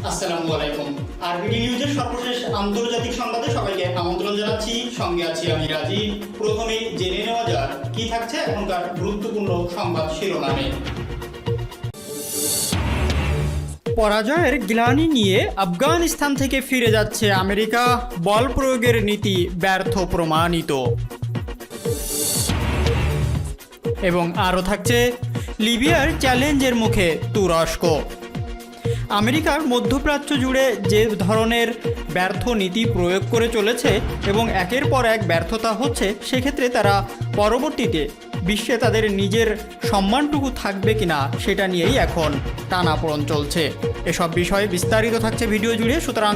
আসসালামু আলাইকুম। আরবিডি নিউজের সর্বশেষ আন্তর্জাতিক সংবাদে সবাইকে আমন্ত্রণ জানাচ্ছি। সঙ্গে আছি আমি রাজীব। প্রথমেই জেনে নেওয়া যাক কি থাকছে এখনকার গুরুত্বপূর্ণ সংবাদ শিরোনামে। পরাজয়ের গ্লানি নিয়ে আফগানিস্তান থেকে ফিরে যাচ্ছে আমেরিকা, বল প্রয়োগের নীতি ব্যর্থ প্রমাণিত। এবং আরও থাকছে লিবিয়ার চ্যালেঞ্জের মুখে তুরস্ক। আমেরিকার মধ্যপ্রাচ্য জুড়ে যে ধরনের ব্যর্থ নীতি প্রয়োগ করে চলেছে এবং একের পর এক ব্যর্থতা হচ্ছে, সেক্ষেত্রে তারা পরবর্তীতে বিশ্বে তাদের নিজের সম্মানটুকু থাকবে কিনা সেটা নিয়েই এখন টানাপোড়েন চলছে। এসব বিষয়ে বিস্তারিত থাকছে ভিডিও জুড়ে, সুতরাং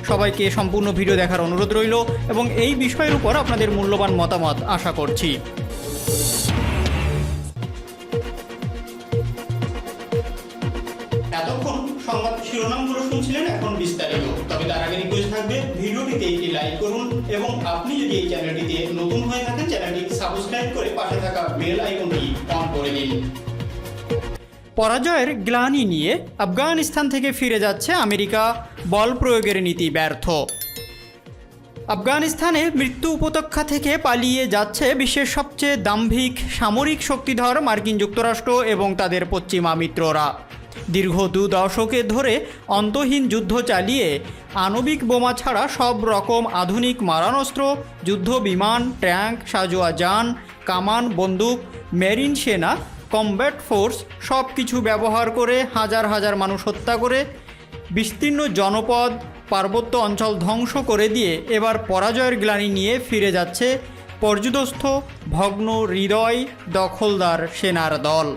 সবাইকে সম্পূর্ণ ভিডিও দেখার অনুরোধ রইল এবং এই বিষয়ের উপর আপনাদের মূল্যবান মতামত আশা করছি। এতক্ষণ সংবাদ শিরোনামগুলো শুনছিলেন, এখন বিস্তারিত। তবে তার আগে রিকোয়েস্ট থাকবে ভিডিওটিতে একটি লাইক করুন এবং আপনি যদি এই চ্যানেলটিতে নতুন হয়ে থাকেন চ্যানেলটি সাবস্ক্রাইব করে পাশে থাকা বেল আইকনটি অন করে দিন। পরাজয়ের গ্লানি নিয়ে আফগানিস্তান থেকে ফিরে যাচ্ছে আমেরিকা, বল প্রয়োগের নীতি ব্যর্থ। আফগানিস্তানে মৃত্যু উপত্যকা থেকে পালিয়ে যাচ্ছে বিশ্বের সবচেয়ে দাম্ভিক সামরিক শক্তিধর মার্কিন যুক্তরাষ্ট্র এবং তাদের পশ্চিমা মিত্ররা। দীর্ঘ 2 দশকে ধরে অন্তহীন যুদ্ধ চালিয়ে আণবিক বোমা ছাড়া সব রকম আধুনিক মারণাস্ত্র, যুদ্ধ বিমান, ট্যাঙ্ক, সাঁজোয়া যান, কামান, বন্দুক, মেরিন সেনা, কমব্যাট ফোর্স সব কিছু ব্যবহার করে হাজার হাজার মানুষ হত্যা করে বিস্তীর্ণ জনপদ, পার্বত্য অঞ্চল ধ্বংস করে দিয়ে এবার পরাজয়ের গ্লানি নিয়ে ফিরে যাচ্ছে পর্যুদস্ত, ভগ্ন হৃদয়, দখলদার সেনার দল।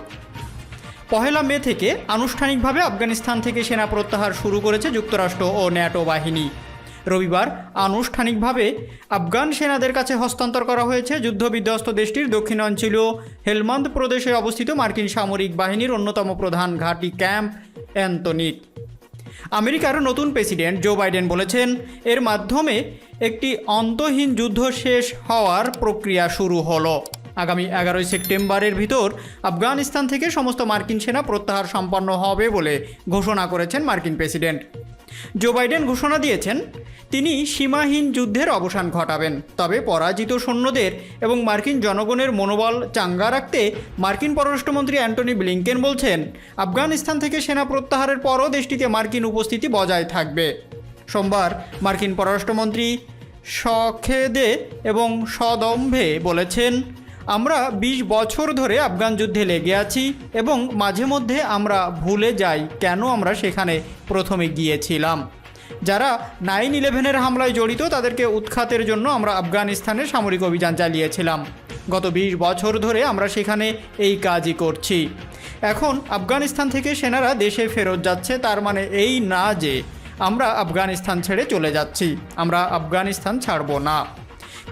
1 মে থেকে আনুষ্ঠানিকভাবে আফগানিস্তান থেকে সেনা প্রত্যাহার শুরু করেছে যুক্তরাষ্ট্র ও ন্যাটো বাহিনী। রবিবার আনুষ্ঠানিকভাবে আফগান সেনাদের কাছে হস্তান্তর করা হয়েছে যুদ্ধবিধ্বস্ত দেশটির দক্ষিণাঞ্চলীয় হেলমান্দ প্রদেশে অবস্থিত মার্কিন সামরিক বাহিনীর অন্যতম প্রধান ঘাঁটি ক্যাম্প অ্যান্তনিক। আমেরিকার নতুন প্রেসিডেন্ট জো বাইডেন বলেছেন, এর মাধ্যমে একটি অন্তহীন যুদ্ধ শেষ হওয়ার প্রক্রিয়া শুরু হলো। আগামী 11 সেপ্টেম্বরের ভিতর আফগানিস্তান থেকে সমস্ত মার্কিন সেনা প্রত্যাহার সম্পন্ন হবে বলে ঘোষণা করেছেন মার্কিন প্রেসিডেন্ট। জো বাইডেন ঘোষণা দিয়েছেন তিনি সীমাহীন যুদ্ধের অবসান ঘটাবেন, তবে পরাজিত সৈন্যদের এবং মার্কিন জনগণের মনোবল চাঙ্গা রাখতে মার্কিন পররাষ্ট্রমন্ত্রী অ্যান্টনি ব্লিংকেন বলছেন, আফগানিস্তান থেকে সেনা প্রত্যাহারের পরও দেশটিতে মার্কিন উপস্থিতি বজায় থাকবে। সোমবার মার্কিন পররাষ্ট্রমন্ত্রী সখেদে এবং সদম্ভে বলেছেন, আমরা 20 বছর ধরে আফগান যুদ্ধে লেগে আছি এবং মাঝে মধ্যে আমরা ভুলে যাই কেন আমরা সেখানে প্রথমে গিয়েছিলাম। যারা 9/11-এর হামলায় জড়িত তাদেরকে উৎখাতের জন্য আমরা আফগানিস্তানে সামরিক অভিযান চালিয়েছিলাম। গত 20 বছর ধরে আমরা সেখানে এই কাজই করছি। এখন আফগানিস্তান থেকে সেনারা দেশে ফেরত যাচ্ছে, তার মানে এই না যে আমরা আফগানিস্তান ছেড়ে চলে যাচ্ছি, আমরা আফগানিস্তান ছাড়ব না।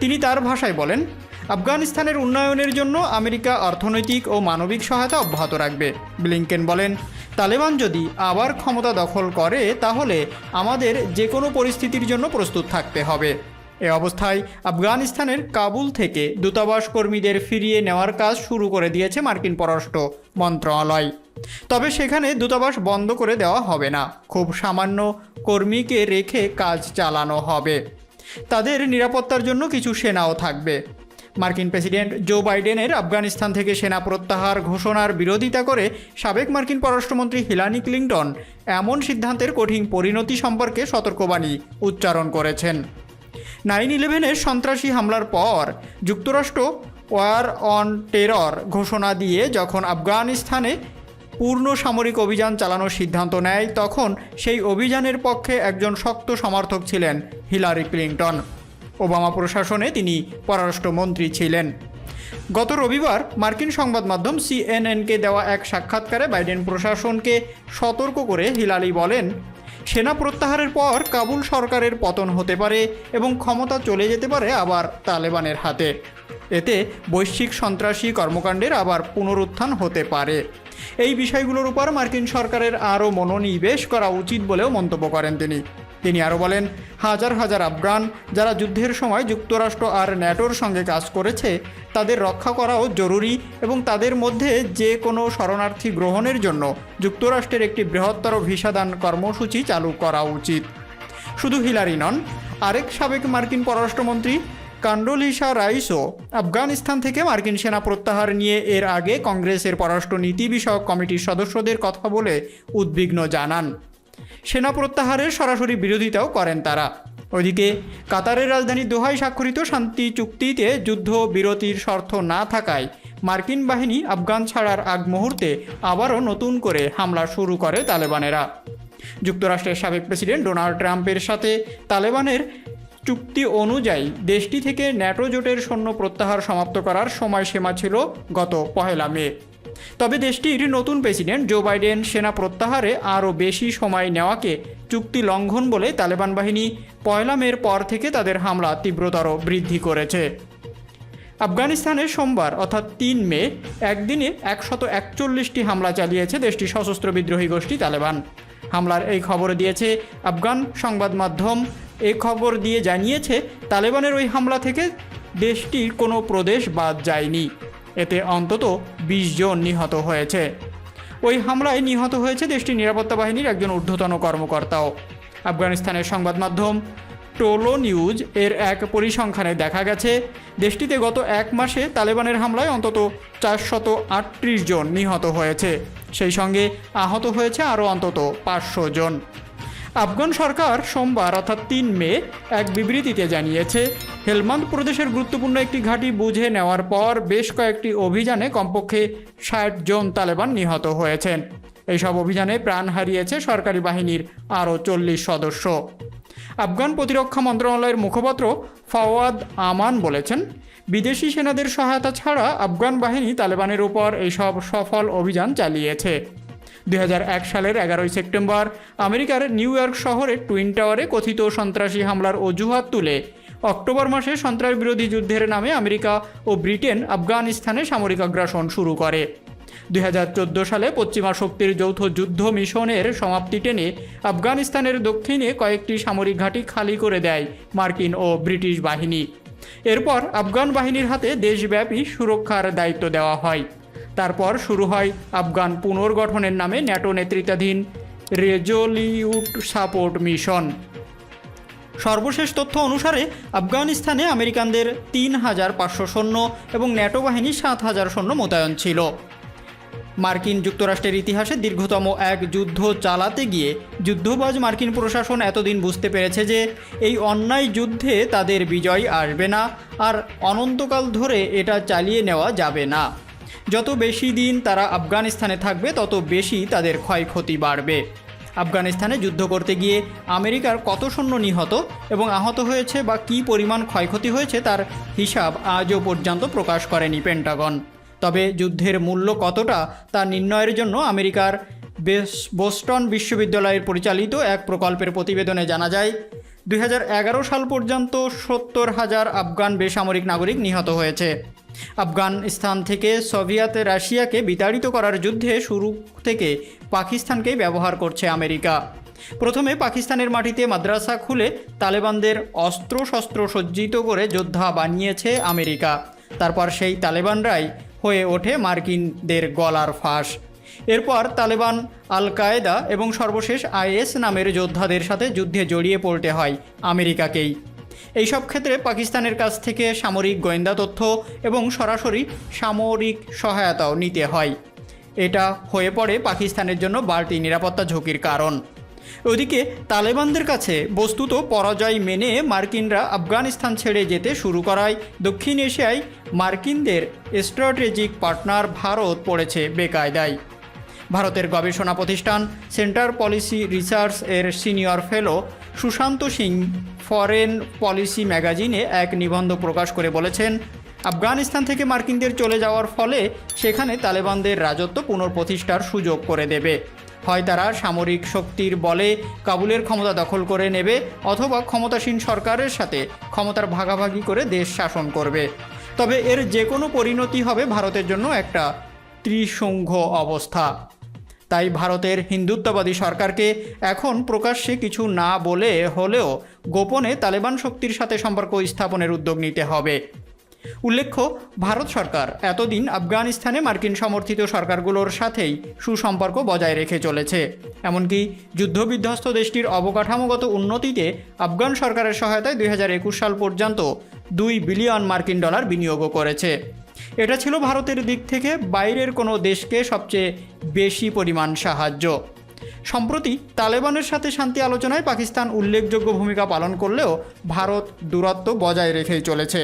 তিনি তার ভাষায় বলেন, আফগানিস্তানের উন্নয়নের জন্য আমেরিকা অর্থনৈতিক ও মানবিক সহায়তা অব্যাহত রাখবে। ব্লিংকেন বলেন, তালেবান যদি আবার ক্ষমতা দখল করে তাহলে আমাদের যে কোনো পরিস্থিতির জন্য প্রস্তুত থাকতে হবে। এ অবস্থায় আফগানিস্তানের কাবুল থেকে দূতাবাস কর্মীদের ফিরিয়ে নেওয়ার কাজ শুরু করে দিয়েছে মার্কিন পররাষ্ট্র মন্ত্রণালয়। তবে সেখানে দূতাবাস বন্ধ করে দেওয়া হবে না, খুব সামান্য কর্মীকে রেখে কাজ চালানো হবে। তাদের নিরাপত্তার জন্য কিছু সেনাও থাকবে। মার্কিন প্রেসিডেন্ট জো বাইডেনের আফগানিস্তান থেকে সেনা প্রত্যাহার ঘোষণার বিরোধিতা করে সাবেক মার্কিন পররাষ্ট্রমন্ত্রী হিলারি ক্লিনটন এমন সিদ্ধান্তের কঠিন পরিণতি সম্পর্কে সতর্কবাণী উচ্চারণ করেছেন। 9/11-এর সন্ত্রাসী হামলার পর যুক্তরাষ্ট্র ওয়ার অন টেরর ঘোষণা দিয়ে যখন আফগানিস্তানে পূর্ণ সামরিক অভিযান চালানোর সিদ্ধান্ত নেয়, তখন সেই অভিযানের পক্ষে একজন শক্ত সমর্থক ছিলেন হিলারি ক্লিনটন। ওবামা প্রশাসনে তিনি পররাষ্ট্রমন্ত্রী ছিলেন। গত রবিবার মার্কিন সংবাদ মাধ্যম CNN-কে দেওয়া এক সাক্ষাৎকারে বাইডেন প্রশাসনকে সতর্ক করে হিলারি বলেন, সেনা প্রত্যাহারের পর কাবুল সরকারের পতন হতে পারে এবং ক্ষমতা চলে যেতে পারে আবার তালেবানের হাতে। এতে বৈশ্বিক সন্ত্রাসী কর্মকাণ্ডের আবার পুনরুত্থান হতে পারে। এই বিষয়গুলোর উপর মার্কিন সরকারের আরও মনোনিবেশ করা উচিত বলেও মন্তব্য করেন তিনি। তিনি আরও বলেন, হাজার হাজার আফগান যারা যুদ্ধের সময় যুক্তরাষ্ট্র আর ন্যাটোর সঙ্গে কাজ করেছে তাদের রক্ষা করাও জরুরি এবং তাদের মধ্যে যে কোনো শরণার্থী গ্রহণের জন্য যুক্তরাষ্ট্রের একটি বৃহত্তর ভিসাদান কর্মসূচি চালু করা উচিত। শুধু হিলারি নন, আরেক সাবেক মার্কিন পররাষ্ট্রমন্ত্রী কন্ডোলিসা রাইসও আফগানিস্তান থেকে মার্কিন সেনা প্রত্যাহার নিয়ে এর আগে কংগ্রেসের পররাষ্ট্র নীতি বিষয়ক কমিটির সদস্যদের কথা বলে উদ্বিগ্ন জানান। সেনা প্রত্যাহারের সরাসরি বিরোধিতাও করেন তারা। ওইদিকে কাতারের রাজধানী দোহায় স্বাক্ষরিত শান্তি চুক্তিতে যুদ্ধ বিরতির শর্ত না থাকায় মার্কিন বাহিনী আফগান ছাড়ার আগ মুহূর্তে আবারও নতুন করে হামলা শুরু করে তালেবানেরা। যুক্তরাষ্ট্রের সাবেক প্রেসিডেন্ট ডোনাল্ড ট্রাম্পের সাথে তালেবানের চুক্তি অনুযায়ী দেশটি থেকে ন্যাটো জোটের সৈন্য প্রত্যাহার সমাপ্ত করার সময়সীমা ছিল গত 1 মে। তবে দেশটির নতুন প্রেসিডেন্ট জো বাইডেন সেনা প্রত্যাহারে আরও বেশি সময় নেওয়াকে চুক্তি লঙ্ঘন বলে তালেবান বাহিনী 1 মের পর থেকে তাদের হামলা তীব্রতর বৃদ্ধি করেছে। আফগানিস্তানে সোমবার অর্থাৎ 3 মে একদিনে 141টি হামলা চালিয়েছে দেশটির সশস্ত্র বিদ্রোহী গোষ্ঠী তালেবান। হামলার এই খবর দিয়েছে আফগান সংবাদ মাধ্যম। এই খবর দিয়ে জানিয়েছে তালেবানের ওই হামলা থেকে দেশটির কোনো প্রদেশ বাদ যায়নি। এতে অন্তত 20 জন নিহত হয়েছে। ওই হামলায় নিহত হয়েছে দেশটির নিরাপত্তা বাহিনীর একজন ঊর্ধ্বতন কর্মকর্তাও। আফগানিস্তানের সংবাদ মাধ্যম টোলো নিউজ এর এক পরিসংখ্যানে দেখা গেছে দেশটিতে গত 1 মাসে তালেবানের হামলায় অন্তত 438 জন নিহত হয়েছে। সেই সঙ্গে আহত হয়েছে আরও অন্তত 500 জন। আফগান সরকার সোমবার অর্থাৎ 3 মে এক বিবৃতিতে জানিয়েছে, হেলমান্দ প্রদেশের গুরুত্বপূর্ণ একটি ঘাঁটি বুঝে নেওয়ার পর বেশ কয়েকটি অভিযানে কমপক্ষে 60 জন তালেবান নিহত হয়েছেন। এইসব অভিযানে প্রাণ হারিয়েছে সরকারি বাহিনীর আরও 40 সদস্য। আফগান প্রতিরক্ষা মন্ত্রণালয়ের মুখপাত্র ফাওয়াদ আমান বলেছেন, বিদেশি সেনাদের সহায়তা ছাড়া আফগান বাহিনী তালেবানের উপর এইসব সফল অভিযান চালিয়েছে। 2001 সালের 11 সেপ্টেম্বর আমেরিকার নিউ ইয়র্ক শহরে টুইন টাওয়ারে কথিত সন্ত্রাসী হামলার অজুহাত তুলে অক্টোবর মাসে সন্ত্রাস বিরোধী যুদ্ধের নামে আমেরিকা ও ব্রিটেন আফগানিস্তানে সামরিক আগ্রাসন শুরু করে। 2014 সালে পশ্চিমা শক্তির যৌথ যুদ্ধ মিশনের সমাপ্তি টেনে আফগানিস্তানের দক্ষিণে কয়েকটি সামরিক ঘাঁটি খালি করে দেয় মার্কিন ও ব্রিটিশ বাহিনী। এরপর আফগান বাহিনীর হাতে দেশব্যাপী সুরক্ষার দায়িত্ব দেওয়া হয়। তারপর শুরু হয় আফগান পুনর্গঠনের নামে ন্যাটো নেতৃত্বাধীন রেজলিউট সাপোর্ট মিশন। সর্বশেষ তথ্য অনুসারে আফগানিস্তানে আমেরিকানদের 3,500 সৈন্য এবং ন্যাটো বাহিনী 7,000 সৈন্য মোতায়েন ছিল। মার্কিন যুক্তরাষ্ট্রের ইতিহাসে দীর্ঘতম এক যুদ্ধ চালাতে গিয়ে যুদ্ধবাজ মার্কিন প্রশাসন এতদিন বুঝতে পেরেছে যে এই অন্যায় যুদ্ধে তাদের বিজয় আসবে না, আর অনন্তকাল ধরে এটা চালিয়ে নেওয়া যাবে না। যত বেশি দিন তারা আফগানিস্তানে থাকবে তত বেশি তাদের ক্ষয়ক্ষতি বাড়বে। আফগানিস্তানে যুদ্ধ করতে গিয়ে আমেরিকার কত সৈন্য নিহত এবং আহত হয়েছে বা কী পরিমাণ ক্ষয়ক্ষতি হয়েছে তার হিসাব আজও পর্যন্ত প্রকাশ করেনি পেন্টাগন। তবে যুদ্ধের মূল্য কতটা তা নির্ণয়ের জন্য আমেরিকার বোস্টন বিশ্ববিদ্যালয়ের পরিচালিত এক প্রকল্পের প্রতিবেদনে জানা যায় 2011 সাল পর্যন্ত 70,000 আফগান বেসামরিক নাগরিক নিহত হয়েছে। আফগানিস্তান থেকে সোভিয়েত রাশিয়াকে বিতাড়িত করার যুদ্ধে শুরু থেকে পাকিস্তানকেই ব্যবহার করছে আমেরিকা। প্রথমে পাকিস্তানের মাটিতে মাদ্রাসা খুলে তালেবানদের অস্ত্রশস্ত্র সজ্জিত করে যোদ্ধা বানিয়েছে আমেরিকা। তারপর সেই তালেবানরাই হয়ে ওঠে মার্কিনদের গলার ফাঁস। এরপর তালেবান, আল কায়েদা এবং সর্বশেষ IS নামের যোদ্ধাদের সাথে যুদ্ধে জড়িয়ে পড়তে হয় আমেরিকাকেই। এইসব ক্ষেত্রে পাকিস্তানের কাছ থেকে সামরিক গোয়েন্দা তথ্য এবং সরাসরি সামরিক সহায়তাও নিতে হয়। এটা হয়ে পড়ে পাকিস্তানের জন্য বাড়তি নিরাপত্তা ঝুঁকির কারণ। ওদিকে তালেবানদের কাছে বস্তুত পরাজয় মেনে মার্কিনরা আফগানিস্তান ছেড়ে যেতে শুরু করায় দক্ষিণ এশিয়ায় মার্কিনদের স্ট্র্যাটেজিক পার্টনার ভারত পড়েছে বেকায়দায়। ভারতের গবেষণা প্রতিষ্ঠান সেন্টার পলিসি রিসার্চ এর senior fellow Sushant Singh foreign policy ম্যাগাজিনে এক নিবন্ধ প্রকাশ করে বলেছেন, আফগানিস্তান থেকে মার্কিনদের চলে যাওয়ার ফলে সেখানে তালেবানদের রাজত্ব পুনঃপ্রতিষ্ঠার সুযোগ করে দেবে। হয় তারা সামরিক শক্তির বলে কাবুলের ক্ষমতা দখল করে নেবে, অথবা ক্ষমতাসীন সরকারের সাথে ক্ষমতার ভাগাভাগি করে দেশ শাসন করবে। তবে এর যে কোনো পরিণতি হবে ভারতের জন্য একটা ত্রিসংঘ অবস্থা। তাই ভারতের হিন্দুত্ববাদী সরকারকে এখন প্রকাশ্যে কিছু না বলে হলেও গোপনে তালেবান শক্তির সাথে সম্পর্ক স্থাপনের উদ্যোগ নিতে হবে। উল্লেখ্য, ভারত সরকার এতদিন আফগানিস্তানে মার্কিন সমর্থিত সরকারগুলোর সাথেই সুসম্পর্ক বজায় রেখে চলেছে। এমনকি যুদ্ধবিধ্বস্ত দেশটির অবকাঠামোগত উন্নতিতে আফগান সরকারের সহায়তায় 2021 সাল পর্যন্ত $2 বিলিয়ন মার্কিন বিনিয়োগও করেছে। এটা ছিল ভারতের দিক থেকে বাইরের কোনো দেশকে সবচেয়ে বেশি পরিমাণ সাহায্য। সম্প্রতি তালেবানের সাথে শান্তি আলোচনায় পাকিস্তান উল্লেখযোগ্য ভূমিকা পালন করলেও ভারত দূরত্ব বজায় রেখেই চলেছে।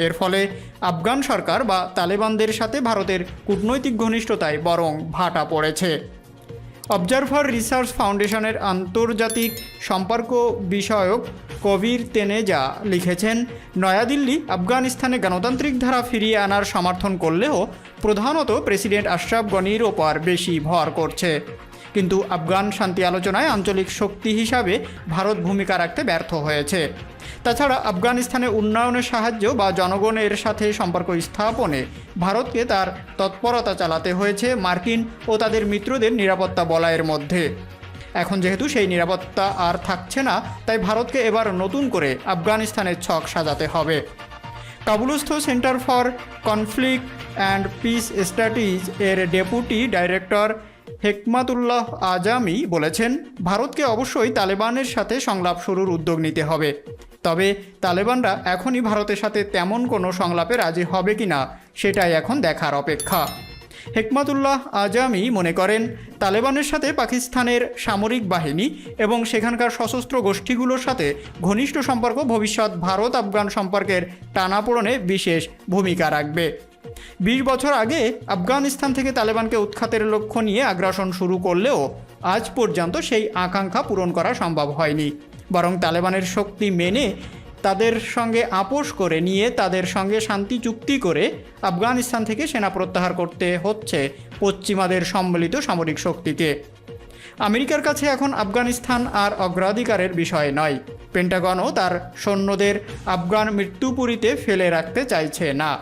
এর ফলে আফগান সরকার বা তালেবানদের সাথে ভারতের কূটনৈতিক ঘনিষ্ঠতায় বরং ভাটা পড়েছে। অবজারভার রিসার্চ ফাউন্ডেশনের আন্তর্জাতিক সম্পর্ক বিষয়ক কবির তেনেজা লিখেছেন, নয়াদিল্লি আফগানিস্তানে গণতান্ত্রিক ধারা ফিরিয়ে আনার সমর্থন করলেও প্রধানত প্রেসিডেন্ট আশরাফ গনির ওপর বেশি ভর করছে। কিন্তু আফগান শান্তি আলোচনায় আঞ্চলিক শক্তি হিসাবে ভারত ভূমিকা রাখতে ব্যর্থ হয়েছে। তাছাড়া আফগানিস্তানে উন্নয়নের সাহায্য বা জনগণের সাথে সম্পর্ক স্থাপনে ভারতকে তার তৎপরতা চালাতে হয়েছে মার্কিন ও তাদের মিত্রদের নিরাপত্তা বলয়ের মধ্যে। এখন যেহেতু সেই নিরাপত্তা আর থাকছে না, তাই ভারতকে এবার নতুন করে আফগানিস্তানের ছক সাজাতে হবে। কাবুলস্থ centre for conflict and peace studies এর ডেপুটি ডাইরেক্টর হেকমাতুল্লাহ আজামি বলেছেন, ভারতকে অবশ্যই তালেবানের সাথে সংলাপ শুরুর উদ্যোগ নিতে হবে। তবে তালেবানরা এখনই ভারতের সাথে তেমন কোনো সংলাপে রাজি হবে কিনা সেটাই এখন দেখার অপেক্ষা। হেকমাতুল্লাহ আজামি মনে করেন, তালেবানের সাথে পাকিস্তানের সামরিক বাহিনী এবং সেখানকার সশস্ত্র গোষ্ঠীগুলোর সাথে ঘনিষ্ঠ সম্পর্ক ভবিষ্যৎ ভারত আফগান সম্পর্কের টানাপোড়েনে বিশেষ ভূমিকা রাখবে। 20 বছর আগে আফগানিস্তান থেকে তালেবানকে উৎখাতের লক্ষ্য নিয়ে আগ্রাসন শুরু করলেও আজ পর্যন্ত সেই আকাঙ্ক্ষা পূরণ করা সম্ভব হয়নি। বরং তালেবানের শক্তি মেনে তাদের সঙ্গে আপোষ করে নিয়ে তাদের সঙ্গে শান্তি চুক্তি করে আফগানিস্তান থেকে সেনা প্রত্যাহার করতে হচ্ছে পশ্চিমাদের সম্মিলিত সামরিক শক্তিকে। আমেরিকার কাছে এখন আফগানিস্তান আর অগ্রাধিকারের বিষয় নয়। পেন্টাগনও তার সৈন্যদের আফগান মৃত্যুপুরীতে ফেলে রাখতে চাইছে না।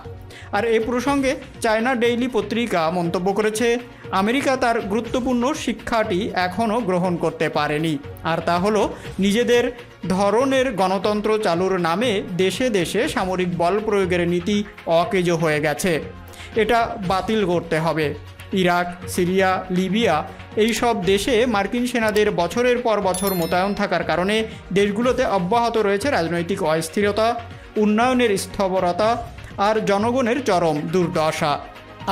আর এ প্রসঙ্গে চায়না ডেইলি পত্রিকা মন্তব্য করেছে, আমেরিকা তার গুরুত্বপূর্ণ শিক্ষাটি এখনও গ্রহণ করতে পারেনি। আর তা হলো, নিজেদের ধরনের গণতন্ত্র চালুর নামে দেশে দেশে সামরিক বল প্রয়োগের নীতি অকেজ হয়ে গেছে। এটা বাতিল করতে হবে। ইরাক, সিরিয়া, লিবিয়া এই সব দেশে মার্কিন সেনাদের বছরের পর বছর মোতায়েন থাকার কারণে দেশগুলোতে অব্যাহত রয়েছে রাজনৈতিক অস্থিরতা, উন্নয়নের স্থবিরতা আর জনগণের চরম দুর্দশা।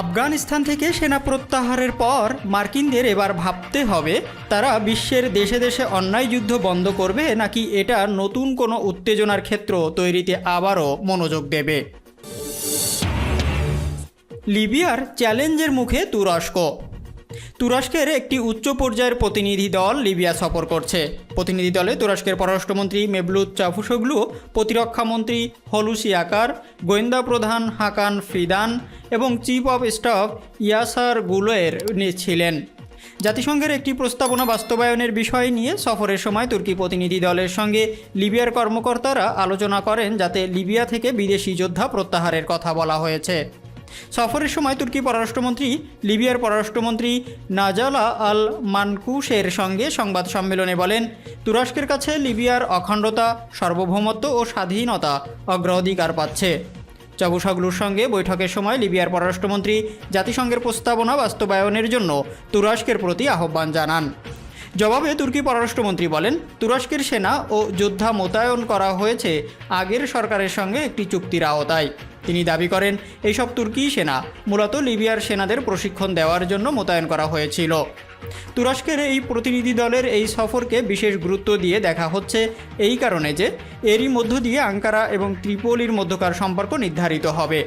আফগানিস্তান থেকে সেনা প্রত্যাহারের পর মার্কিনদের এবার ভাবতে হবে, তারা বিশ্বের দেশে দেশে অন্যায় যুদ্ধ বন্ধ করবে নাকি এটা নতুন কোনো উত্তেজনার ক্ষেত্র তৈরিতে আবারও মনোযোগ দেবে। লিবিয়ার চ্যালেঞ্জের মুখে তুরস্ক। তুরস্কের একটি উচ্চ পর্যায়ের প্রতিনিধি দল লিবিয়া সফর করছে। প্রতিনিধি দলে তুরস্কের পররাষ্ট্রমন্ত্রী মেভলুত চাভুসোগলু, প্রতিরক্ষামন্ত্রী হলুসি আকার, গোয়েন্দা প্রধান হাকান ফিদান এবং চিফ অফ স্টাফ ইয়াসার গুলোয়ের ছিলেন। জাতিসংঘের একটি প্রস্তাবনা বাস্তবায়নের বিষয় নিয়ে সফরের সময় তুর্কি প্রতিনিধি দলের সঙ্গে লিবিয়ার কর্মকর্তারা আলোচনা করেন, যাতে লিবিয়া থেকে বিদেশি যোদ্ধা প্রত্যাহারের কথা বলা হয়েছে। সফরের সময় তুর্কি পররাষ্ট্রমন্ত্রী লিবিয়ার পররাষ্ট্রমন্ত্রী নাজালা আল মানকুশের সঙ্গে সংবাদ সম্মেলনে বলেন, তুরস্কের কাছে লিবিয়ার অখণ্ডতা, সার্বভৌমত্ব ও স্বাধীনতা অগ্রাধিকার পাচ্ছে। চাভুসোগলুর সঙ্গে বৈঠকের সময় লিবিয়ার পররাষ্ট্রমন্ত্রী জাতিসংঘের প্রস্তাবনা বাস্তবায়নের জন্য তুরস্কের প্রতি আহ্বান জানান। জবাবে তুর্কি পররাষ্ট্রমন্ত্রী বলেন, তুরস্কের সেনা ও যোদ্ধা মোতায়েন করা হয়েছে আগের সরকারের সঙ্গে একটি চুক্তির আওতায়। তিনি দাবি করেন, এইসব তুর্কি সেনা মূলত লিবিয়ার সেনাদের প্রশিক্ষণ দেওয়ার জন্য মোতায়েন করা হয়েছিল। তুরস্কের এই প্রতিনিধি দলের এই সফরকে বিশেষ গুরুত্ব দিয়ে দেখা হচ্ছে এই কারণে যে এরই মধ্য দিয়ে আঙ্কারা এবং ত্রিপোলির মধ্যকার সম্পর্ক নির্ধারিত হবে।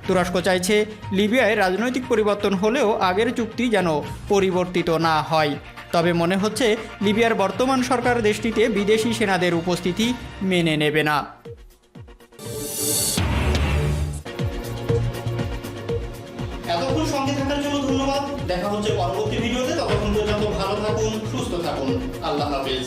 তুরস্ক চাইছে লিবিয়ায় রাজনৈতিক পরিবর্তন হলেও আগের চুক্তি যেন পরিবর্তিত না হয়। তবে মনে হচ্ছে লিবিয়ার বর্তমান সরকার দেশটিতে বিদেশি সেনাদের উপস্থিতি মেনে নেবে না। এতক্ষণ সঙ্গে থাকার জন্য ধন্যবাদ। দেখা হচ্ছে পরবর্তী ভিডিওতে। ততক্ষণ পর্যন্ত ভালো থাকুন, সুস্থ থাকুন। আল্লাহ হাফেজ।